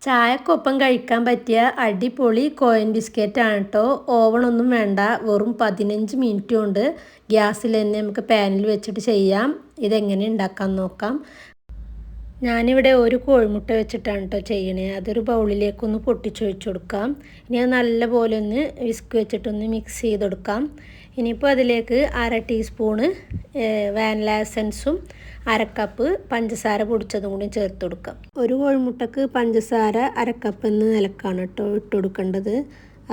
ചായക്കൊപ്പം കഴിക്കാൻ പറ്റിയ അടിപൊളി കോയിൻ ബിസ്ക്കറ്റാണ് കേട്ടോ. ഓവണൊന്നും വേണ്ട, വെറും 15 മിനിറ്റ് കൊണ്ട് ഗ്യാസിൽ തന്നെ നമുക്ക് പാനിൽ വെച്ചിട്ട് ചെയ്യാം. ഇതെങ്ങനെ ഉണ്ടാക്കാൻ നോക്കാം. ഞാനിവിടെ ഒരു കോഴിമുട്ട വെച്ചിട്ടാണ് കേട്ടോ ചെയ്യണേ. അതൊരു ബൗളിലേക്കൊന്ന് പൊട്ടിച്ച് വെച്ച് കൊടുക്കാം. ഇനി അത് നല്ലപോലെ ഒന്ന് വിസ്ക് വെച്ചിട്ടൊന്ന് മിക്സ് ചെയ്ത് കൊടുക്കാം. ഇനിയിപ്പോൾ അതിലേക്ക് 1/2 ടീസ്പൂണ് വാനില എസൻസും 1/2 കപ്പ് പഞ്ചസാര പൊടിച്ചതും കൂടി ചേർത്ത് കൊടുക്കാം. ഒരു കോഴിമുട്ടക്ക് പഞ്ചസാര 1/2 കപ്പ് എന്ന നിലക്കാണ് കേട്ടോ ഇട്ട് കൊടുക്കേണ്ടത്.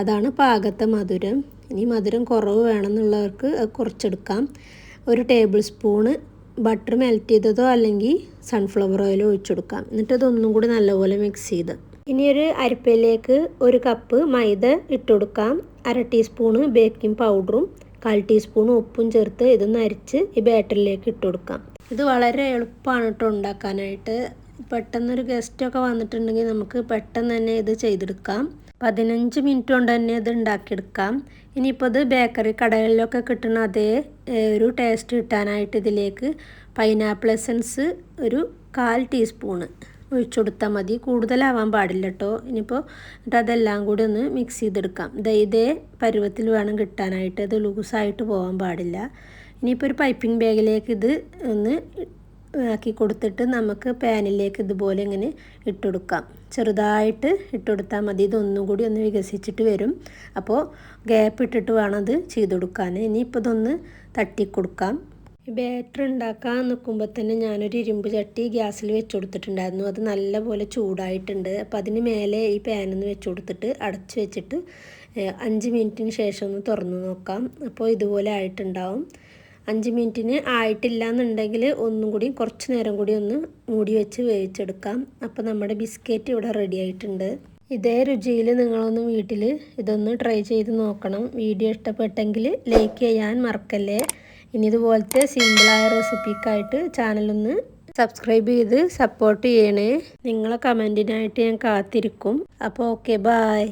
അതാണ് പാകത്തെ മധുരം. ഇനി മധുരം കുറവ് വേണമെന്നുള്ളവർക്ക് അത് കുറച്ചെടുക്കാം. 1 ടേബിൾ സ്പൂണ് ബട്ടർ മെൽറ്റ് ചെയ്തതോ അല്ലെങ്കിൽ സൺഫ്ലവർ ഓയിലോ ഒഴിച്ചെടുക്കാം. എന്നിട്ട് അതൊന്നും കൂടി നല്ലപോലെ മിക്സ് ചെയ്ത് ഇനി ഒരു അരിപ്പയിലേക്ക് 1 കപ്പ് മൈദ ഇട്ട് കൊടുക്കാം. 1/2 ടീസ്പൂണ് ബേക്കിംഗ് പൗഡറും 1/4 ടീസ്പൂൺ ഉപ്പും ചേർത്ത് ഇതൊന്ന് അരിച്ച് ഈ ബാറ്ററിലേക്ക് ഇട്ട് കൊടുക്കാം. ഇത് വളരെ എളുപ്പമാണ് കേട്ടോ ഉണ്ടാക്കാനായിട്ട്. പെട്ടെന്നൊരു ഗസ്റ്റൊക്കെ വന്നിട്ടുണ്ടെങ്കിൽ നമുക്ക് പെട്ടെന്ന് തന്നെ ഇത് ചെയ്തെടുക്കാം. 15 മിനിറ്റ് കൊണ്ട് തന്നെ ഇത് ഉണ്ടാക്കിയെടുക്കാം. ഇനിയിപ്പോൾ ഇത് ബേക്കറി കടകളിലൊക്കെ കിട്ടുന്ന അതേ ഒരു ടേസ്റ്റ് കിട്ടാനായിട്ട് ഇതിലേക്ക് പൈനാപ്പിൾ എസൻസ് ഒരു 1/4 ടീസ്പൂണ് ഒഴിച്ചു കൊടുത്താൽ മതി. കൂടുതലാവാൻ പാടില്ല കേട്ടോ. ഇനിയിപ്പോൾ എന്നിട്ട് അതെല്ലാം കൂടി ഒന്ന് മിക്സ് ചെയ്തെടുക്കാം. ഇതേ പരുവത്തിൽ വേണം കിട്ടാനായിട്ട്. ഇത് ലൂസായിട്ട് പോകാൻ പാടില്ല. ഇനിയിപ്പോൾ ഒരു പൈപ്പിംഗ് ബാഗിലേക്ക് ഇത് ഒന്ന് ആക്കി കൊടുത്തിട്ട് നമുക്ക് പാനിലേക്ക് ഇതുപോലെ ഇങ്ങനെ ഇട്ടുകൊടുക്കാം. ചെറുതായിട്ട് ഇട്ടുകൊടുത്താൽ മതി. ഇതൊന്നും കൂടി ഒന്ന് വികസിച്ചിട്ട് വരും. അപ്പോൾ ഗ്യാപ്പ് ഇട്ടിട്ട് വേണം അത് ചെയ്ത് കൊടുക്കാൻ. ഇനിയിപ്പോൾ ഇതൊന്ന് തട്ടിക്കൊടുക്കാം. ഈ ബാറ്റർ ഉണ്ടാക്കാൻ നിൽക്കുമ്പോൾ തന്നെ ഞാനൊരു ഇരുമ്പ് ചട്ടി ഗ്യാസിൽ വെച്ച് കൊടുത്തിട്ടുണ്ടായിരുന്നു. അത് നല്ലപോലെ ചൂടായിട്ടുണ്ട്. അപ്പോൾ അതിന് മേലെ ഈ പാനൊന്ന് വെച്ച് കൊടുത്തിട്ട് അടച്ച് വെച്ചിട്ട് 5 മിനിറ്റിന് ശേഷം ഒന്ന് തുറന്ന് നോക്കാം. അപ്പോൾ ഇതുപോലെ ആയിട്ടുണ്ടാവും. 5 മിനിറ്റിന് ആയിട്ടില്ല എന്നുണ്ടെങ്കിൽ ഒന്നും കൂടി കുറച്ച് നേരം കൂടി ഒന്ന് മൂടി വെച്ച് വേവിച്ചെടുക്കാം. അപ്പോൾ നമ്മുടെ ബിസ്ക്കറ്റ് ഇവിടെ റെഡി ആയിട്ടുണ്ട്. ഇതേ രുചിയിൽ നിങ്ങളൊന്ന് വീട്ടിൽ ഇതൊന്ന് ട്രൈ ചെയ്ത് നോക്കണം. വീഡിയോ ഇഷ്ടപ്പെട്ടെങ്കിൽ ലൈക്ക് ചെയ്യാൻ മറക്കല്ലേ. ഇനി ഇതുപോലത്തെ സിമ്പിളായ റെസിപ്പിക്കായിട്ട് ചാനലൊന്ന് സബ്സ്ക്രൈബ് ചെയ്ത് സപ്പോർട്ട് ചെയ്യണേ. നിങ്ങളെ കമൻറ്റിനായിട്ട് ഞാൻ കാത്തിരിക്കും. അപ്പോൾ ഓക്കെ, ബായ്.